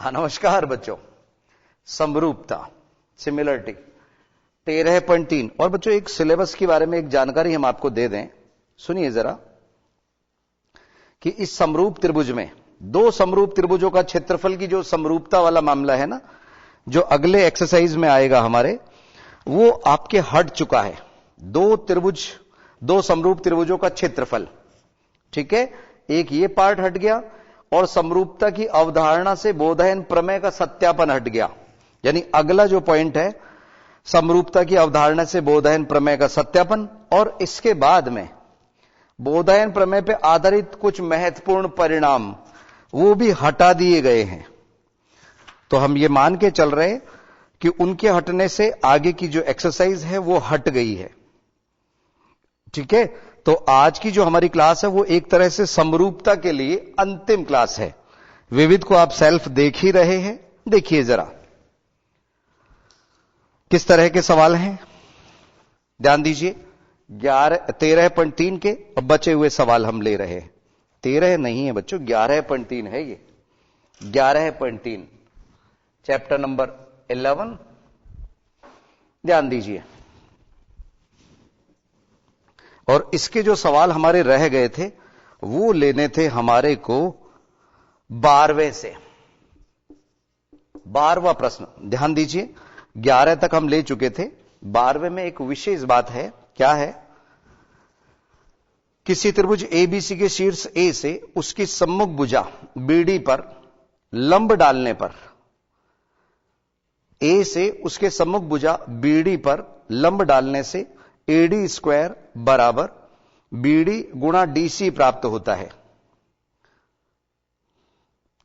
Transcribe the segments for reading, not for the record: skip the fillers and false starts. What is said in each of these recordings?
हाँ नमस्कार बच्चों। समरूपता, सिमिलरिटी 13.3। और बच्चों एक सिलेबस के बारे में एक जानकारी हम आपको दे दें, सुनिए जरा कि इस समरूप त्रिभुज में दो समरूप त्रिभुजों का क्षेत्रफल की जो समरूपता वाला मामला है ना, जो अगले एक्सरसाइज में आएगा हमारे, वो आपके हट चुका है। दो समरूप त्रिभुजों का क्षेत्रफल, ठीक है, एक ये पार्ट हट गया और समरूपता की अवधारणा से बोधायन प्रमेय का सत्यापन हट गया। यानी अगला जो पॉइंट है समरूपता की अवधारणा से बोधायन प्रमेय का सत्यापन, और इसके बाद में बोधायन प्रमेय पे आधारित कुछ महत्वपूर्ण परिणाम वो भी हटा दिए गए हैं। तो हम ये मान के चल रहे कि उनके हटने से आगे की जो एक्सरसाइज है वो हट गई है, ठीक है। तो आज की जो हमारी क्लास है वो एक तरह से समरूपता के लिए अंतिम क्लास है। विविध को आप सेल्फ देख ही रहे हैं, देखिए जरा किस तरह के सवाल हैं, ध्यान दीजिए। 13.3 के बचे हुए सवाल हम ले रहे हैं। 13 नहीं है बच्चों, 11.3 है ये। 11.3 चैप्टर नंबर 11, ध्यान दीजिए। और इसके जो सवाल हमारे रह गए थे वो लेने थे हमारे को 12वें से। 12वां प्रश्न, ध्यान दीजिए। 11 तक हम ले चुके थे, 12वें में एक विशेष बात है। क्या है? किसी त्रिभुज एबीसी के शीर्ष ए से उसकी सम्मुख भुजा बीडी पर लंब डालने पर, ए से उसके सम्मुख भुजा बीडी पर लंब डालने से एडी स्क्वायर बराबर बीडी गुणा डीसी प्राप्त होता है,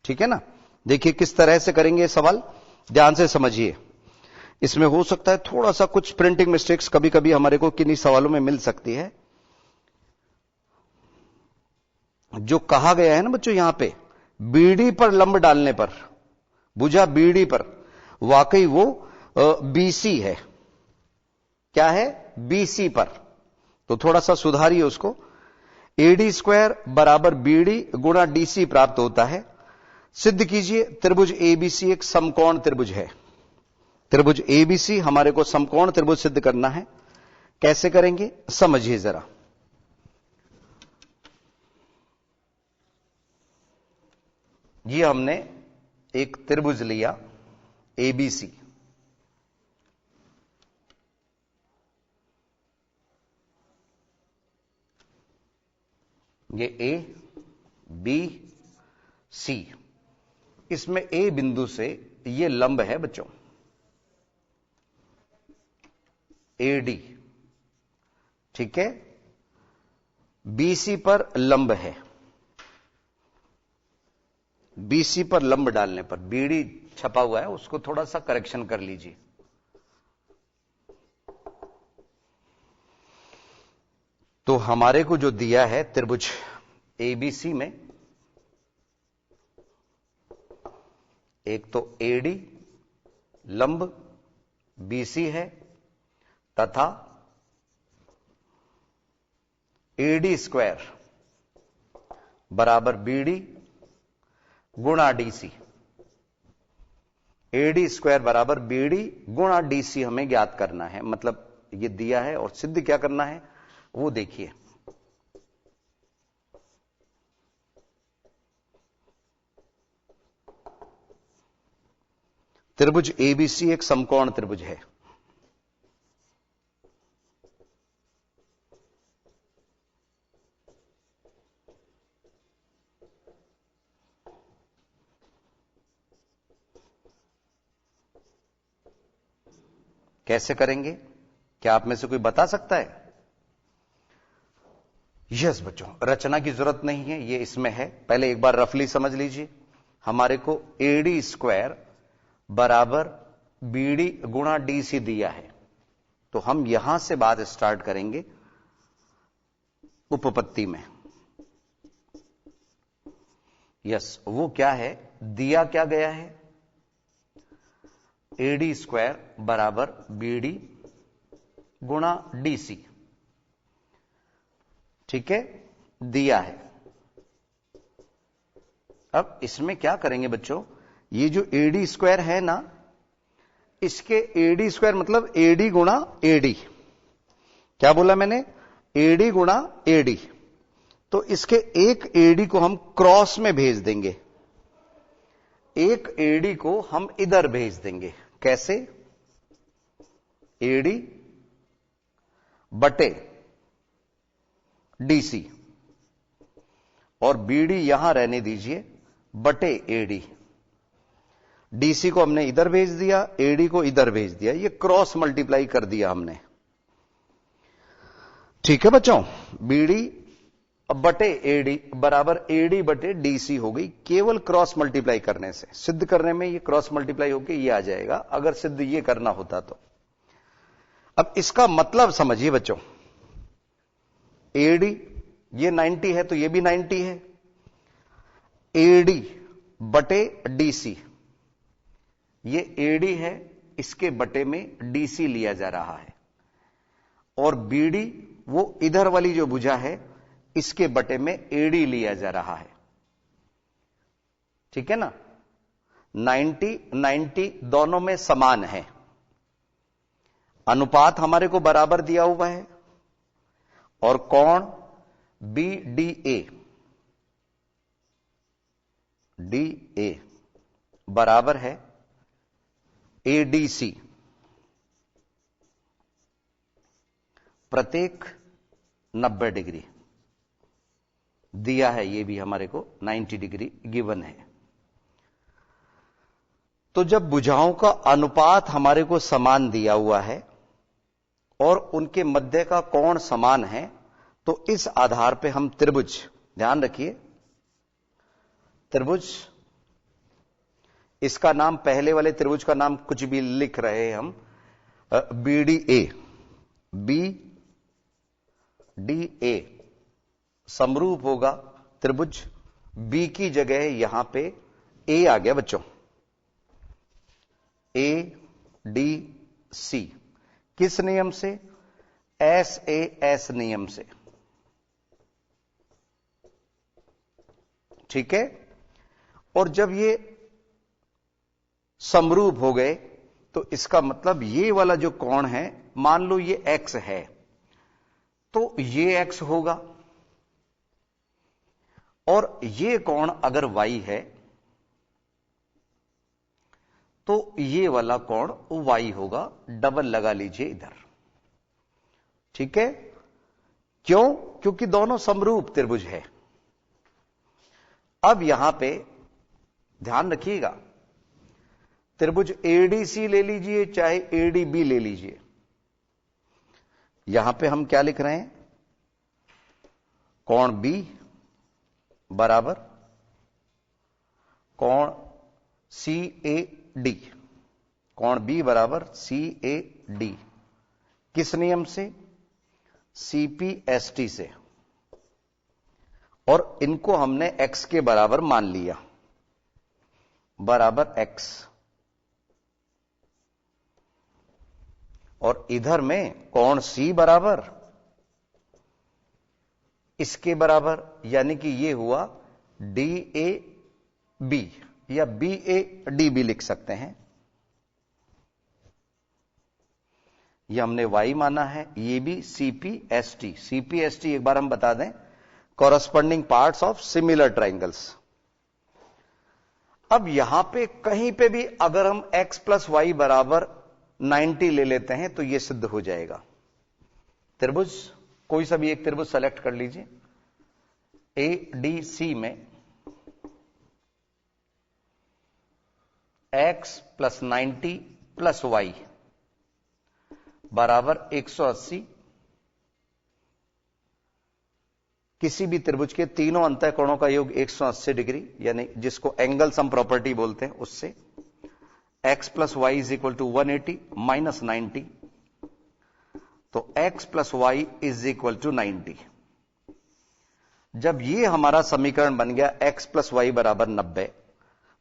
ठीक है ना। देखिए किस तरह से करेंगे सवाल, ध्यान से समझिए। इसमें हो सकता है थोड़ा सा कुछ प्रिंटिंग मिस्टेक्स कभी कभी हमारे को किन्हीं सवालों में मिल सकती है। जो कहा गया है ना बच्चों यहां पे, बीडी पर लंब डालने पर, भुजा बीडी पर, वाकई वो बीसी है। क्या है? बीसी पर। तो थोड़ा सा सुधारिए उसको। एडी स्क्वायर बराबर बीडी गुणा डीसी प्राप्त होता है। सिद्ध कीजिए त्रिभुज एबीसी एक समकोण त्रिभुज है। त्रिभुज एबीसी हमारे को समकोण त्रिभुज सिद्ध करना है। कैसे करेंगे समझिए जरा। ये हमने एक त्रिभुज लिया एबीसी, ये ए बी सी, इसमें ए बिंदु से ये लंब है बच्चों एडी, ठीक है। बीसी पर लंब है, बीसी पर लंब डालने पर, बीडी छपा हुआ है उसको थोड़ा सा करेक्शन कर लीजिए। तो हमारे को जो दिया है त्रिभुज एबीसी में, एक तो एडी लंब बीसी है तथा एडी स्क्वायर बराबर बीडी गुणा डीसी। एडी स्क्वायर बराबर बीडी गुणा डीसी हमें ज्ञात करना है, मतलब ये दिया है। और सिद्ध क्या करना है वो देखिए। त्रिभुज एबीसी एक समकोण त्रिभुज है। कैसे करेंगे, क्या आप में से कोई बता सकता है? यस बच्चों, रचना की जरूरत नहीं है, ये इसमें है। पहले एक बार रफली समझ लीजिए। हमारे को एडी स्क्वायर बराबर बीडी गुणा डीसी दिया है, तो हम यहां से बात स्टार्ट करेंगे उपपत्ति में। यस, वो क्या है, दिया क्या गया है, एडी स्क्वायर बराबर बीडी गुणा डीसी, ठीक है, दिया है। अब इसमें क्या करेंगे बच्चों, ये जो एडी स्क्वायर है ना, इसके एडी स्क्वायर मतलब एडी गुणा एडी। क्या बोला मैंने? एडी गुणा एडी। तो इसके एक एडी को हम क्रॉस में भेज देंगे, एक एडी को हम इधर भेज देंगे। कैसे? एडी बटे डीसी, और बीडी यहां रहने दीजिए, बटे एडी। डीसी को हमने इधर भेज दिया, एडी को इधर भेज दिया, ये क्रॉस मल्टीप्लाई कर दिया हमने। ठीक है बच्चों, बीडी बटे एडी बराबर एडी बटे डीसी हो गई, केवल क्रॉस मल्टीप्लाई करने से। सिद्ध करने में ये क्रॉस मल्टीप्लाई होके ये आ जाएगा, अगर सिद्ध ये करना होता तो। अब इसका मतलब समझिए बच्चों, एडी ये 90 है तो ये भी 90 है, एडी बटे डीसी, ये एडी है, इसके बटे में डीसी लिया जा रहा है, और बीडी वो इधर वाली जो भुजा है, इसके बटे में एडी लिया जा रहा है। ठीक है ना? 90 90 दोनों में समान है, अनुपात हमारे को बराबर दिया हुआ है, और कोण BDA DA बराबर है ADC, प्रत्येक 90 डिग्री दिया है। ये भी हमारे को 90 डिग्री गिवन है। तो जब भुजाओं का अनुपात हमारे को समान दिया हुआ है और उनके मध्य का कोण समान है, तो इस आधार पे हम त्रिभुज, ध्यान रखिए, त्रिभुज, इसका नाम, पहले वाले त्रिभुज का नाम कुछ भी लिख रहे हैं हम, BDA, BDA समरूप होगा त्रिभुज बी की जगह यहां पे ए आ गया बच्चों, ADC। किस नियम से? SAS नियम से। ठीक है? और जब ये समरूप हो गए तो इसका मतलब ये वाला जो कोण है, मान लो ये x है, तो ये x होगा, और ये कोण अगर y है तो ये वाला कोण y होगा। डबल लगा लीजिए इधर। ठीक है? क्यों? क्योंकि दोनों समरूप त्रिभुज है। अब यहां पे ध्यान रखिएगा, त्रिभुज ADC ले लीजिए चाहे ADB ले लीजिए, यहां पे हम क्या लिख रहे हैं? कोण B बराबर कोण CAD, कोण B बराबर CAD। किस नियम से? CPST से। और इनको हमने x के बराबर मान लिया, बराबर x, और इधर में कोण C बराबर इसके बराबर, यानी कि ये हुआ DAB या BAD लिख सकते हैं। ये हमने y माना है, ये भी CPST। CPST एक बार हम बता दें, corresponding parts of similar triangles. अब यहां पे कहीं पे भी अगर हम x प्लस वाई बराबर 90 ले लेते हैं तो यह सिद्ध हो जाएगा। त्रिभुज, कोई सा भी एक त्रिभुज सेलेक्ट कर लीजिए, ADC में x प्लस 90 प्लस वाई बराबर 180, किसी भी त्रिभुज के तीनों अंतःकोणों का योग 180 डिग्री, यानी जिसको एंगल सम प्रॉपर्टी बोलते हैं, उससे x plus Y is equal to 180 minus 90, तो x plus Y is equal to 90। जब ये हमारा समीकरण बन गया x प्लस वाई बराबर 90,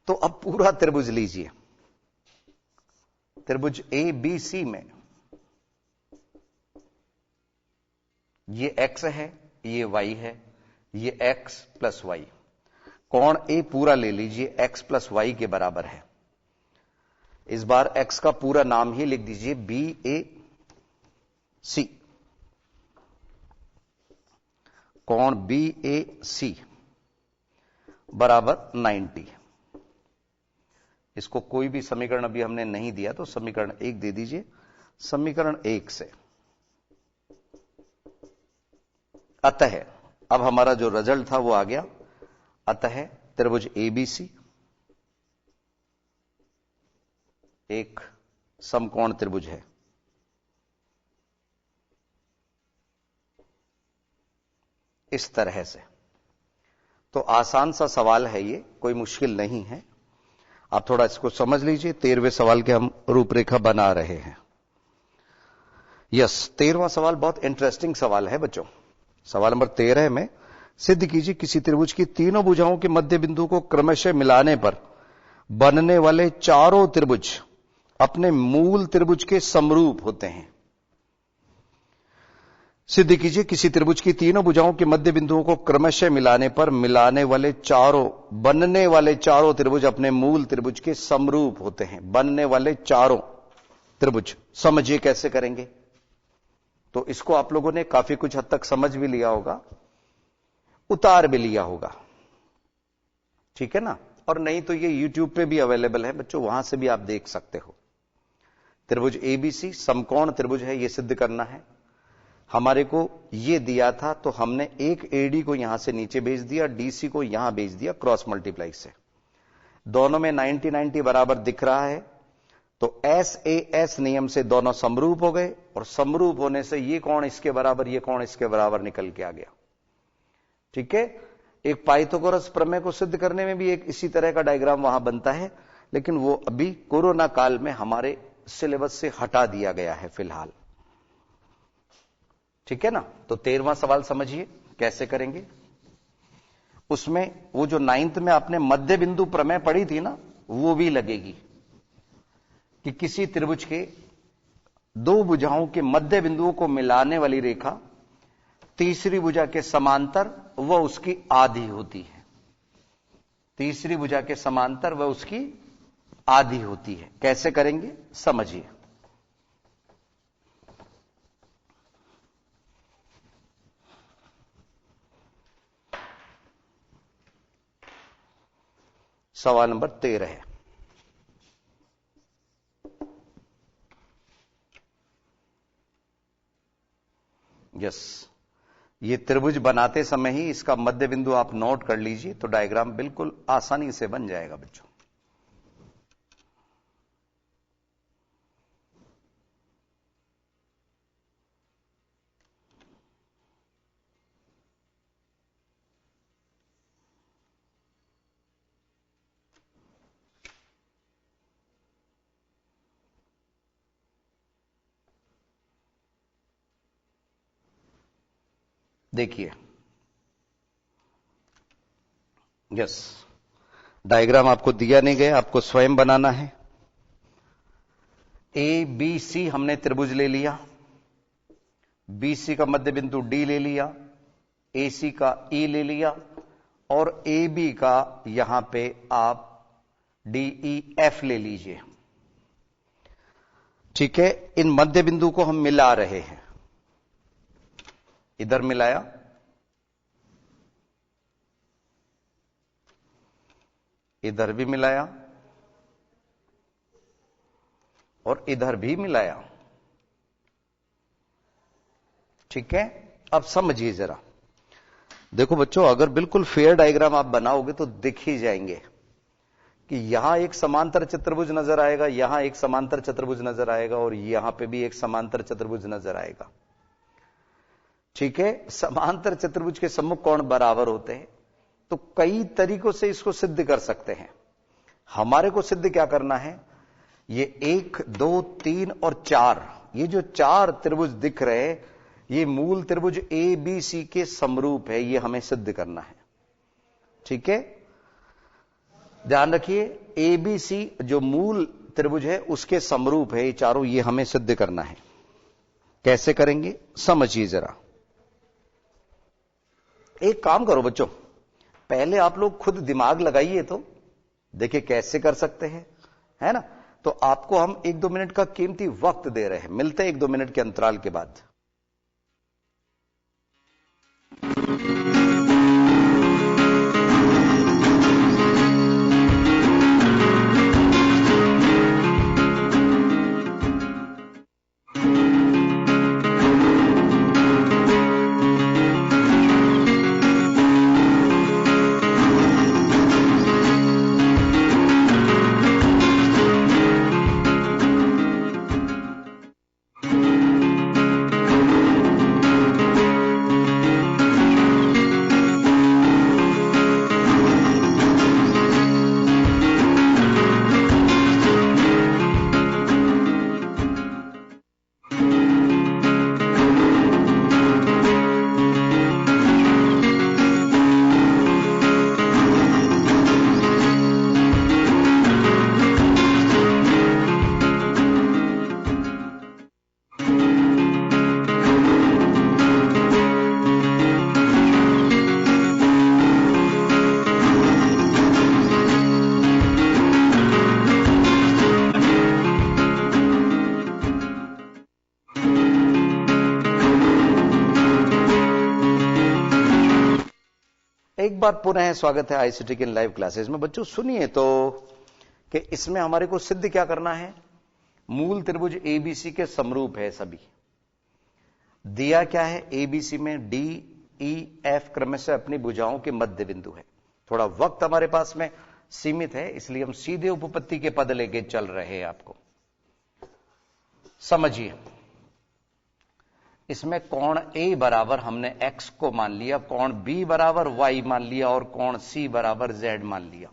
तो अब पूरा त्रिभुज लीजिए, त्रिभुज ABC में ये x है, ये y है, ये x प्लस वाई, कोण ए पूरा ले लीजिए, x प्लस वाई के बराबर है। इस बार x का पूरा नाम ही लिख दीजिए BAC। कोण BAC बराबर 90। इसको कोई भी समीकरण अभी हमने नहीं दिया तो समीकरण 1 दे दीजिए। समीकरण 1 से अतः अब हमारा जो रिजल्ट था वो आ गया। अतः त्रिभुज ABC एक समकोण त्रिभुज है। इस तरह से तो आसान सा सवाल है ये, कोई मुश्किल नहीं है। आप थोड़ा इसको समझ लीजिए। 13वें सवाल के हम रूपरेखा बना रहे हैं। यस, 13वां सवाल बहुत इंटरेस्टिंग सवाल है बच्चों। सवाल नंबर 13 में सिद्ध कीजिए किसी त्रिभुज की तीनों भुजाओं के मध्य बिंदु को क्रमशः मिलाने पर बनने वाले चारों त्रिभुज अपने मूल त्रिभुज के समरूप होते हैं। सिद्ध कीजिए किसी त्रिभुज की तीनों भुजाओं के मध्य बिंदुओं को क्रमशः मिलाने पर बनने वाले चारों त्रिभुज अपने मूल त्रिभुज के समरूप होते हैं। बनने वाले चारों त्रिभुज समझिए कैसे करेंगे। तो इसको आप लोगों ने काफी कुछ हद तक समझ भी लिया होगा, उतार भी लिया होगा, ठीक है ना। और नहीं तो ये YouTube पे भी अवेलेबल है बच्चों, वहां से भी आप देख सकते हो। त्रिभुज ABC समकोण त्रिभुज है, ये सिद्ध करना है। हमारे को ये दिया था तो हमने एक AD को यहां से नीचे भेज दिया, DC को यहां भेज दिया क्रॉस मल्टीप्लाई से। दोनों में 90-90 बराबर दिख रहा है तो SAS नियम से दोनों समरूप हो गए, और समरूप होने से ये कोण इसके बराबर, ये कोण इसके बराबर निकल के आ गया। ठीक है। एक पाइथागोरस प्रमेय को सिद्ध करने में भी एक इसी तरह का डायग्राम वहां बनता है, लेकिन वो अभी कोरोना काल में हमारे सिलेबस से हटा दिया गया है फिलहाल। ठीक है ना। तो 13वां सवाल समझिए कैसे करेंगे। उसमें वो जो 9th में आपने मध्य बिंदु प्रमेय पढ़ी थी ना, वो भी लगेगी कि किसी त्रिभुज के दो भुजाओं के मध्य बिंदुओं को मिलाने वाली रेखा तीसरी भुजा के समांतर व उसकी आधी होती है। तीसरी भुजा के समांतर व उसकी आधी होती है। कैसे करेंगे समझिए। सवाल नंबर 13 है। यस, ये त्रिभुज बनाते समय ही इसका मध्य बिंदु आप नोट कर लीजिए तो डायग्राम बिल्कुल आसानी से बन जाएगा बच्चों। देखिए, यस, डायग्राम आपको दिया नहीं गया, आपको स्वयं बनाना है। ABC हमने त्रिभुज ले लिया, BC का मध्य बिंदु D ले लिया, AC का E ले लिया, और AB का यहां पे आप DEF ले लीजिए। ठीक है। इन मध्य बिंदु को हम मिला रहे हैं। इधर मिलाया, इधर भी मिलाया, और इधर भी मिलाया। ठीक है। अब समझिए जरा। देखो बच्चों, अगर बिल्कुल फेयर डायग्राम आप बनाओगे तो दिख ही जाएंगे कि यहां एक समांतर चतुर्भुज नजर आएगा, यहां एक समांतर चतुर्भुज नजर आएगा, और यहां पे भी एक समांतर चतुर्भुज नजर आएगा। ठीक है। समांतर चतुर्भुज के सम्मुख कोण बराबर होते हैं, तो कई तरीकों से इसको सिद्ध कर सकते हैं। हमारे को सिद्ध क्या करना है, ये 1, 2, 3 और 4, ये जो 4 त्रिभुज दिख रहे हैं, ये मूल त्रिभुज ABC के समरूप है, ये हमें सिद्ध करना है। ठीक है। ध्यान रखिए, ABC जो मूल त्रिभुज है उसके समरूप है ये चारों, ये हमें सिद्ध करना है। कैसे करेंगे समझिए जरा। एक काम करो बच्चों, पहले आप लोग खुद दिमाग लगाइए तो देखिए कैसे कर सकते हैं, है ना। तो आपको हम 1-2 मिनट का कीमती वक्त दे रहे हैं, मिलते हैं 1-2 मिनट के अंतराल के बाद। एक बार पुनः स्वागत है आईसीटी के लाइव क्लासेस में। बच्चों सुनिए तो कि इसमें हमारे को सिद्ध क्या करना है। मूल त्रिभुज एबीसी के समरूप है सभी। दिया क्या है, एबीसी में डी ई एफ क्रमशः अपनी भुजाओं के मध्य बिंदु है। थोड़ा वक्त हमारे पास में सीमित है, इसलिए हम सीधे उपपत्ति के पद लेके चल रहे हैं। आपको समझिए, इसमें कोण ए बराबर हमने x को मान लिया, कोण b बराबर y मान लिया और कोण c बराबर z मान लिया।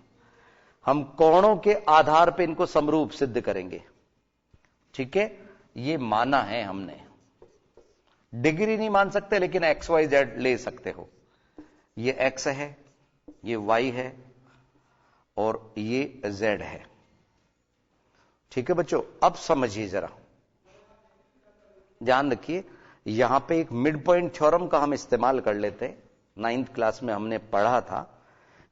हम कोणों के आधार पे इनको समरूप सिद्ध करेंगे, ठीक है। ये माना है हमने, डिग्री नहीं मान सकते लेकिन x y z ले सकते हो। ये x है, ये y है और ये z है, ठीक है बच्चों। अब समझिए जरा, ध्यान रखिए। यहां पे एक मिड पॉइंट थ्योरम का हम इस्तेमाल कर लेते हैं। 9th क्लास में हमने पढ़ा था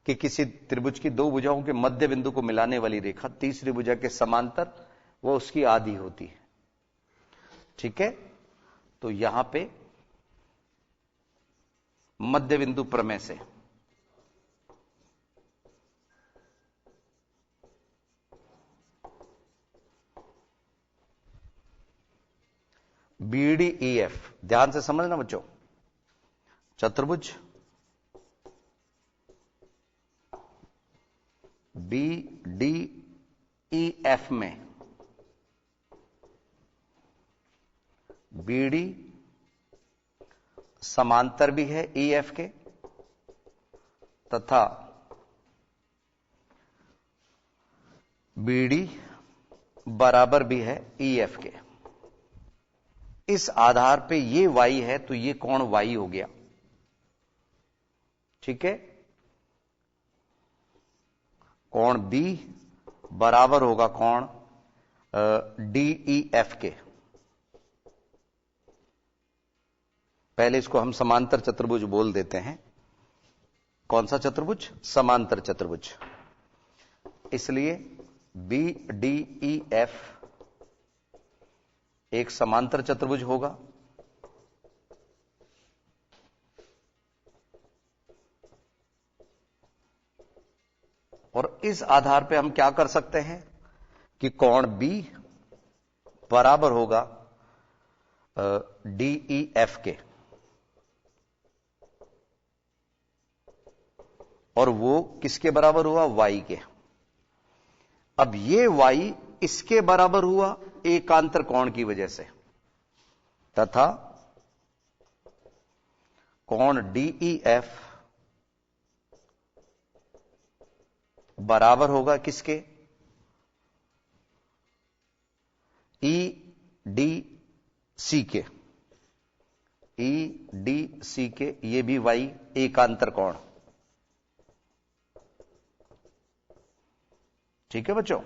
कि किसी त्रिभुज की दो भुजाओं के मध्य बिंदु को मिलाने वाली रेखा तीसरी भुजा के समांतर वो उसकी आधी होती है, ठीक है। तो यहां पे मध्य बिंदु प्रमेय से बी डी ई एफ, ध्यान से समझना बच्चों, चतुर्भुज बी डी ई एफ में बी डी समांतर भी है ई एफ के तथा बी डी बराबर भी है ई एफ के। इस आधार पे ये y है तो ये कोण y हो गया, ठीक है। कोण B बराबर होगा कोण DEF के। पहले इसको हम समांतर चतुर्भुज बोल देते हैं। कौन सा चतुर्भुज? समांतर चतुर्भुज। इसलिए BDEF एक समांतर चतुर्भुज होगा और इस आधार पे हम क्या कर सकते हैं कि कोण B बराबर होगा DEF के, और वो किसके बराबर हुआ? Y के। अब ये y इसके बराबर हुआ एकांतर कोण की वजह से, तथा कोण DEF बराबर होगा किसके? EDC के। EDC के, ये भी y एकांतर कोण, ठीक है बच्चों।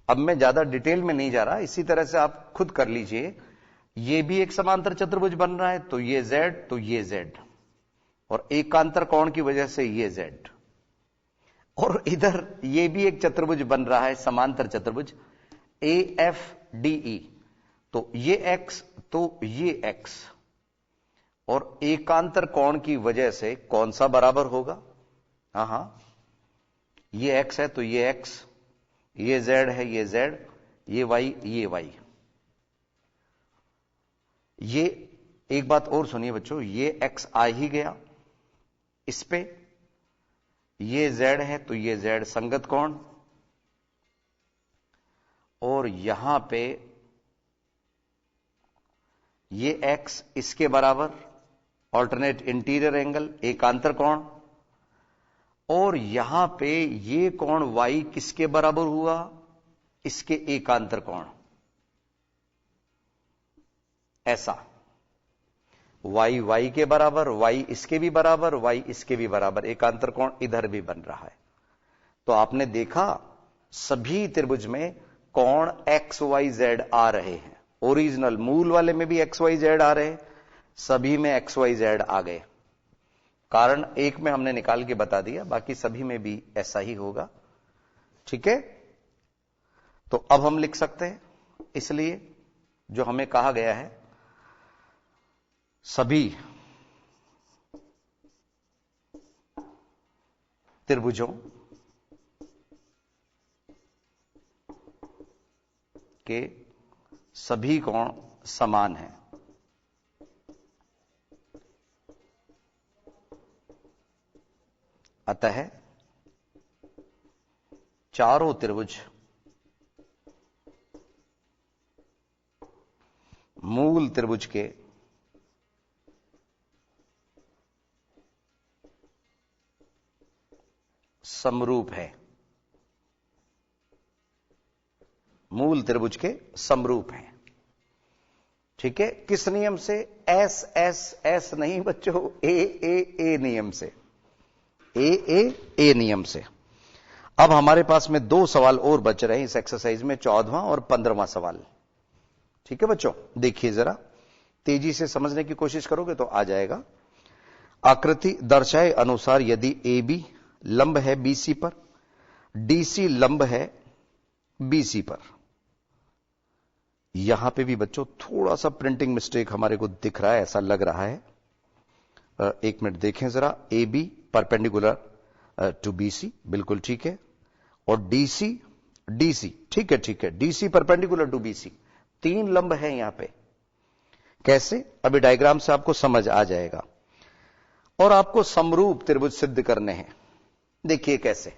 अब मैं ज्यादा डिटेल में नहीं जा रहा, इसी तरह से आप खुद कर लीजिए। ये भी एक समांतर चतुर्भुज बन रहा है, तो ये Z, तो ये Z। और एकांतर कोण की वजह से ये z, और इधर ये भी एक चतुर्भुज बन रहा है, समांतर चतुर्भुज AFDE, तो ये x तो ये x, और एकांतर कोण की वजह से कौन सा बराबर होगा? हां, ये x है तो ये x, ये z है ये z, ये y ये y। ये एक बात और सुनिए बच्चों, ये x आ ही गया इस पे, ये z है तो ये z संगत कोण, और यहां पे ये x इसके बराबर, ऑल्टरनेट इंटीरियर एंगल एकांतर कोण, और यहां पे ये कोण y किसके बराबर हुआ? इसके एकांतर कोण। ऐसा y y के बराबर, y इसके भी बराबर, y इसके भी बराबर, एकांतर कोण इधर भी बन रहा है। तो आपने देखा सभी त्रिभुज में कोण x y z आ रहे हैं, ओरिजिनल मूल वाले में भी x y z आ रहे हैं, सभी में x y z आ गए। कारण एक में हमने निकाल के बता दिया, बाकी सभी में भी ऐसा ही होगा। ठीक है, तो अब हम लिख सकते हैं, इसलिए जो हमें कहा गया है सभी त्रिभुजों के सभी कोण समान हैं। अतः चारों त्रिभुज मूल त्रिभुज के समरूप है, मूल त्रिभुज के समरूप हैं। ठीक है, किस नियम से? एस एस एस नहीं बच्चों, ए नियम से, ए नियम से। अब हमारे पास में 2 सवाल और बच रहे हैं इस एक्सरसाइज में, 14वां और 15वां सवाल। ठीक है बच्चों, देखिए जरा, तेजी से समझने की कोशिश करोगे तो आ जाएगा। आकृति दर्शाए अनुसार यदि AB लंब है BC पर, DC लंब है BC पर। यहां पे भी बच्चों थोड़ा सा प्रिंटिंग मिस्टेक हमारे को दिख रहा है, ऐसा लग रहा है। एक मिनट देखें जरा। AB परपेंडिकुलर टू BC, बिल्कुल ठीक है, और DC ठीक है, DC परपेंडिकुलर टू BC। 3 लंब है यहां पे। कैसे? अभी डायग्राम से आपको समझ आ जाएगा। और आपको समरूप त्रिभुज सिद्ध करने हैं। देखिए कैसे।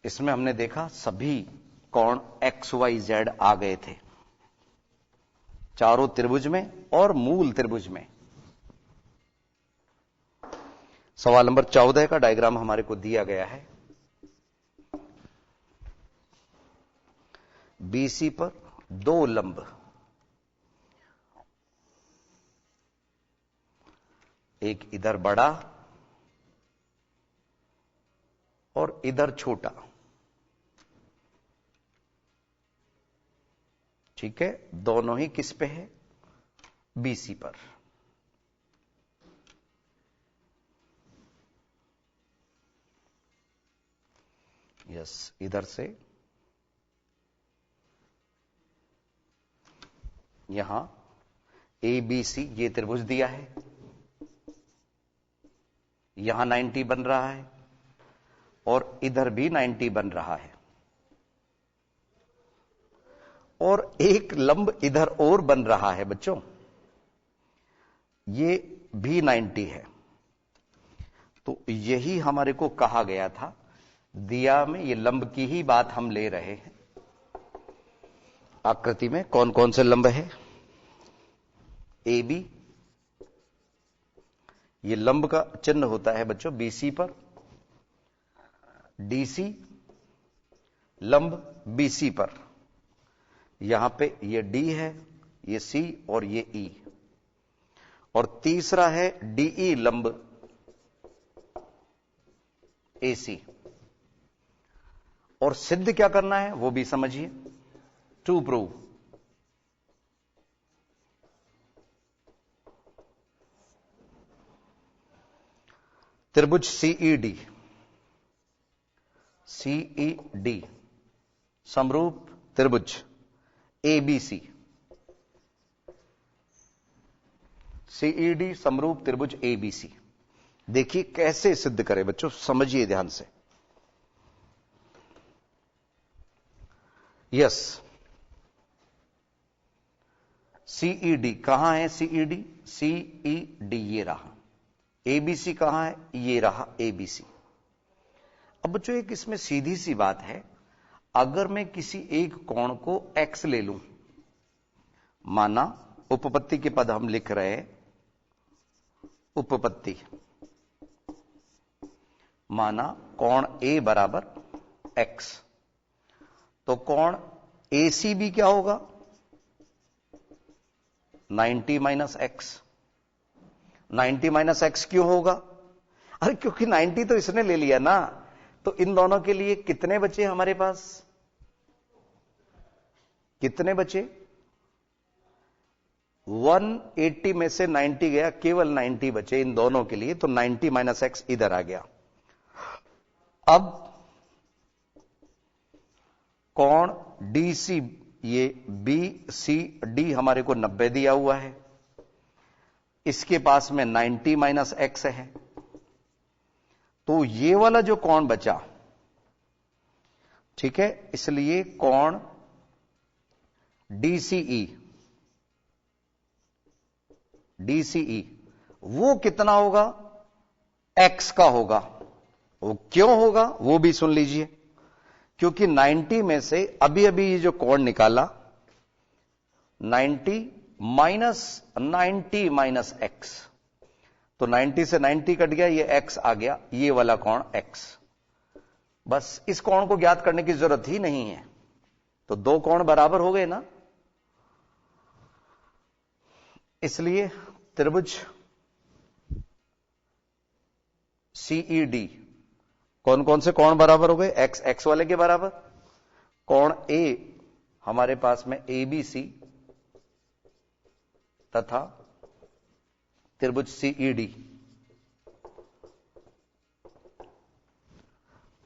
इसमें हमने देखा सभी कोण XYZ आ गए थे, चारों त्रिभुज में और मूल त्रिभुज में। सवाल नंबर 14 का डायग्राम हमारे को दिया गया है। BC पर 2 लंब, एक इधर बड़ा और इधर छोटा। ठीक है, दोनों ही किस पे है? BC पर। यस, इधर से यहां ABC ये त्रिभुज दिया है, यहां 90 बन रहा है और इधर भी 90 बन रहा है, और एक लंब इधर और बन रहा है बच्चों, ये भी 90 है। तो यही हमारे को कहा गया था, दिया में ये लंब की ही बात हम ले रहे हैं। आकृति में कौन कौन से लंब है? AB, ये लंब का चिन्ह होता है बच्चों BC पर। DC लंब BC पर, यहां पे ये D है, ये C और ये E। और तीसरा है DE लंब AC। और सिद्ध क्या करना है वो भी समझिए। टू प्रूव त्रिभुज CED समरूप त्रिभुज ABC। CED समरूप त्रिभुज ABC। देखिए कैसे सिद्ध करें बच्चों, समझिए ध्यान से। यस, CED कहां है? CED ये रहा। ABC कहां है? ये रहा ABC। अब बच्चों एक इसमें सीधी सी बात है, अगर मैं किसी एक कोण को X ले लूं, माना उपपत्ति के पद हम लिख रहे हैं, उपपत्ति माना कोण A बराबर X, तो कोण ACB क्या होगा? 90 माइनस एक्स। 90 माइनस एक्स क्यों होगा? अरे क्योंकि 90 तो इसने ले लिया ना, तो इन दोनों के लिए कितने बचे हमारे पास? कितने बचे? 180 में से 90 गया, केवल 90 बचे इन दोनों के लिए, तो 90 माइनस एक्स इधर आ गया। अब कोण DC, ये BCD हमारे को 90 दिया हुआ है, इसके पास में 90 माइनस एक्स है, तो ये वाला जो कोण बचा, ठीक है, इसलिए कोण DCE वो कितना होगा? X का होगा। वो क्यों होगा वो भी सुन लीजिए, क्योंकि 90 में से अभी अभी ये जो कोण निकाला 90 माइनस एक्स, तो 90 से 90 कट गया, ये x आ गया, ये वाला कोण x। बस इस कोण को ज्ञात करने की जरूरत ही नहीं है, तो दो कोण बराबर हो गए ना। इसलिए त्रिभुज CED कौन कौन से कोण बराबर हो गए? x वाले के बराबर। कोण A हमारे पास में ABC तथा त्रिभुज CED,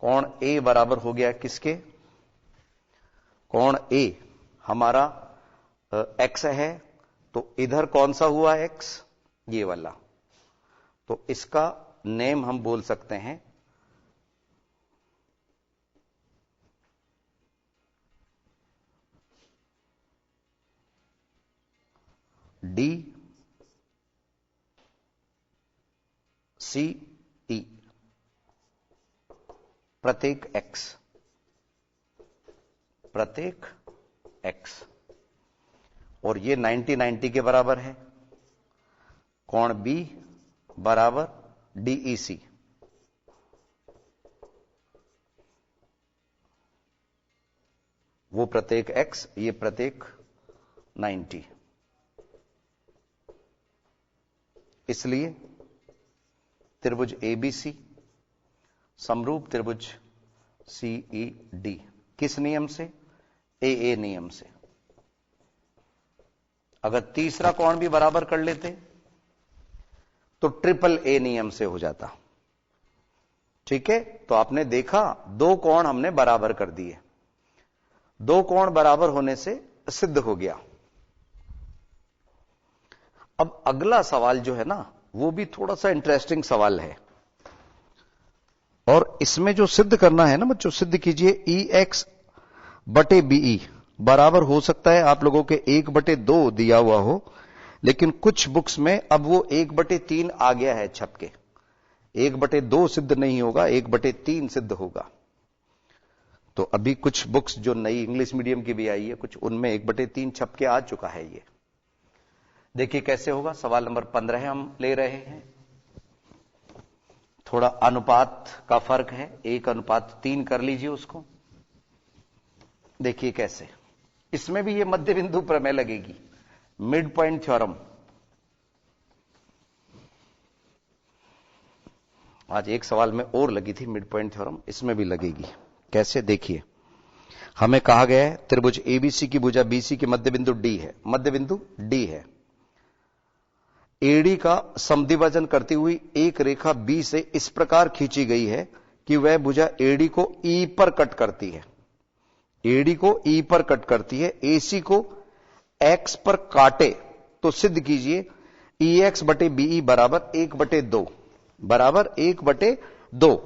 कोण A बराबर हो गया किसके? कोण A हमारा x है, तो इधर कौन सा हुआ x? ये वाला। तो इसका नेम हम बोल सकते हैं DCE प्रत्येक x, और ये 90 के बराबर है। कोण B बराबर DEC, वो प्रत्येक x, ये प्रत्येक 90। इसलिए त्रिभुज ABC समरूप त्रिभुज CED किस नियम से? AA नियम से। अगर तीसरा कोण भी बराबर कर लेते तो ट्रिपल A नियम से हो जाता। ठीक है, तो आपने देखा दो कोण हमने बराबर कर दिए, दो कोण बराबर होने से सिद्ध हो गया। अब अगला सवाल जो है ना, वो भी थोड़ा सा इंटरेस्टिंग सवाल है, और इसमें जो सिद्ध करना है ना बच्चों, सिद्ध कीजिए EX बटे BE बराबर हो सकता है आप लोगों के 1/2 दिया हुआ हो, लेकिन कुछ बुक्स में अब वो 1/3 आ गया है छप के। 1/2 सिद्ध नहीं होगा, 1/3 सिद्ध होगा। तो अभी कुछ बुक्स जो नई इंग्लिश मीडियम की भी आई है, कुछ उनमें 1/3 छप के आ चुका है। ये देखिए कैसे होगा। सवाल नंबर 15 हम ले रहे हैं। थोड़ा अनुपात का फर्क है, 1:3 कर लीजिए उसको। देखिए कैसे, इसमें भी ये मध्य बिंदु प्रमेय लगेगी, मिड पॉइंट थ्योरम। आज एक सवाल में और लगी थी मिड पॉइंट थ्योरम, इसमें भी लगेगी। कैसे, देखिए, हमें कहा गया है त्रिभुज एबीसी की भुजा बीसी की मध्य बिंदु डी है, मध्य बिंदु डी है। एडी का समद्विभाजन करती हुई एक रेखा बी से इस प्रकार खींची गई है कि वह भुजा एडी को ई पर कट करती है, एडी को ई पर कट करती है, एसी को एक्स पर काटे, तो सिद्ध कीजिए ई एक्स बटे बीई बराबर 1/2, बराबर 1/2।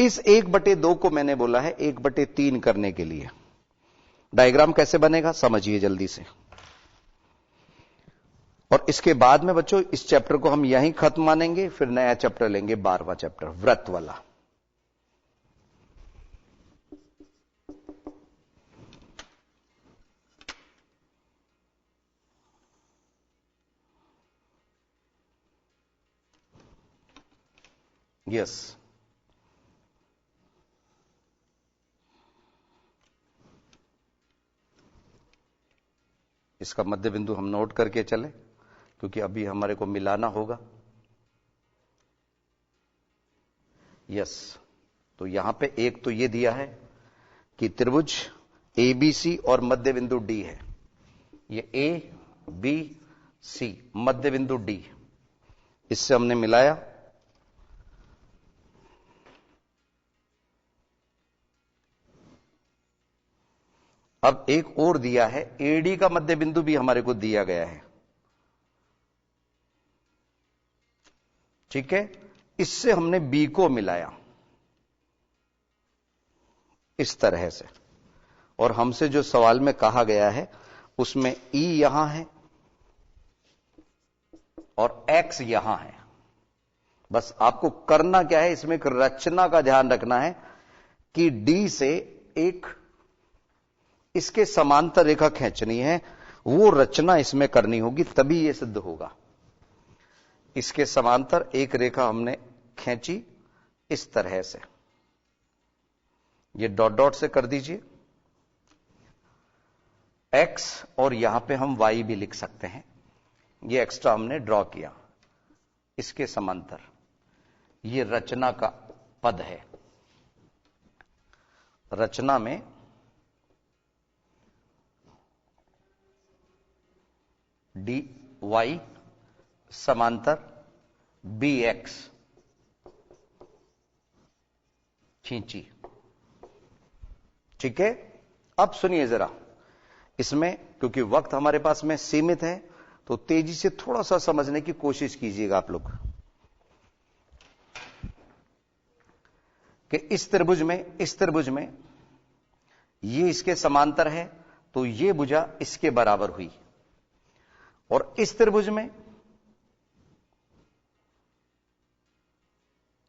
इस 1/2 को मैंने बोला है 1/3 करने के लिए। डायग्राम कैसे बनेगा समझिए जल्दी से। और इसके बाद में बच्चों इस चैप्टर को हम यहीं खत्म मानेंगे, फिर नया चैप्टर लेंगे 12वां चैप्टर व्रत वाला। यस, इसका मध्य बिंदु हम नोट करके चले, क्योंकि अभी हमारे को मिलाना होगा। यस, तो यहां पे एक तो ये दिया है कि त्रिभुज एबीसी और मध्य बिंदु डी है, ये ए बी सी मध्य बिंदु डी, इससे हमने मिलाया। अब एक और दिया है, एडी का मध्य बिंदु भी हमारे को दिया गया है, ठीक है। इससे हमने बी को मिलाया इस तरह से, और हमसे जो सवाल में कहा गया है उसमें ई यहां है और एक्स यहां है। बस आपको करना क्या है, इसमें एक रचना का ध्यान रखना है कि डी से एक इसके समांतर रेखा खींचनी है, वो रचना इसमें करनी होगी, तभी यह सिद्ध होगा। इसके समांतर एक रेखा हमने खींची इस तरह से, ये डॉट डॉट से कर दीजिए x, और यहां पे हम y भी लिख सकते हैं, ये एक्स्ट्रा हमने ड्रॉ किया इसके समांतर। ये रचना का पद है, रचना में डी वाई समांतर बी एक्स खींची, ठीक है। अब सुनिए जरा, इसमें क्योंकि वक्त हमारे पास में सीमित है तो तेजी से थोड़ा सा समझने की कोशिश कीजिएगा आप लोग कि इस त्रिभुज में ये इसके समांतर है, तो ये भुजा इसके बराबर हुई, और इस त्रिभुज में,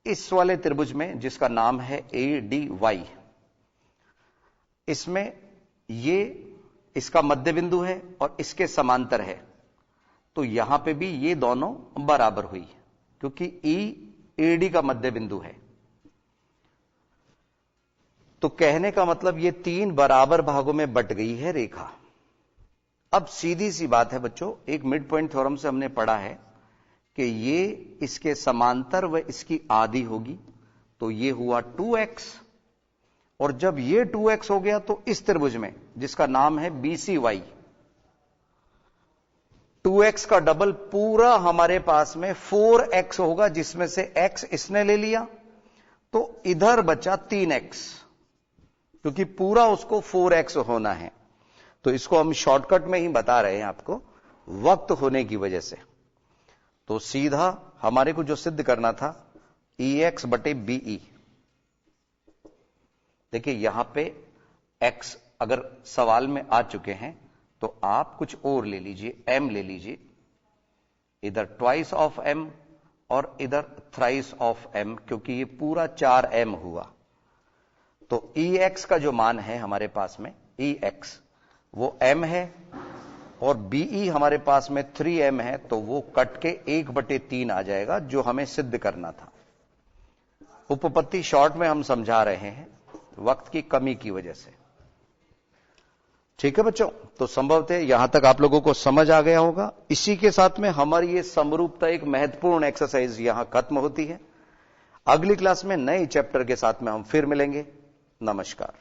इस वाले त्रिभुज में जिसका नाम है ए डी वाई, इसमें ये इसका मध्य बिंदु है और इसके समांतर है, तो यहां पे भी ये दोनों बराबर हुई, क्योंकि ई एडी का मध्य बिंदु है। तो कहने का मतलब ये 3 बराबर भागों में बट गई है रेखा। अब सीधी सी बात है बच्चों, एक मिड पॉइंट थ्योरम से हमने पढ़ा है कि ये इसके समांतर व इसकी आधी होगी, तो ये हुआ 2x, और जब ये 2x हो गया तो इस त्रिभुज में जिसका नाम है BCY, 2x का डबल पूरा हमारे पास में 4x होगा, जिसमें से x इसने ले लिया, तो इधर बचा 3x, क्योंकि पूरा उसको 4x होना है। तो इसको हम शॉर्टकट में ही बता रहे हैं आपको, वक्त होने की वजह से। तो सीधा हमारे को जो सिद्ध करना था EX बटे BE, देखिए यहां पे x अगर सवाल में आ चुके हैं तो आप कुछ और ले लीजिए, m ले लीजिए, इधर ट्वाइस ऑफ m और इधर थ्राइस ऑफ m, क्योंकि ये पूरा 4m हुआ। तो EX का जो मान है हमारे पास में EX वो m है, और BE हमारे पास में 3m है, तो वो कट के 1/3 आ जाएगा, जो हमें सिद्ध करना था। उपपत्ति शॉर्ट में हम समझा रहे हैं वक्त की कमी की वजह से, ठीक है बच्चों। तो संभवतः यहां तक आप लोगों को समझ आ गया होगा। इसी के साथ में हमारी ये समरूपता एक महत्वपूर्ण एक्सरसाइज यहां खत्म होती है। अगली क्लास में नए चैप्टर के साथ में हम फिर मिलेंगे। नमस्कार।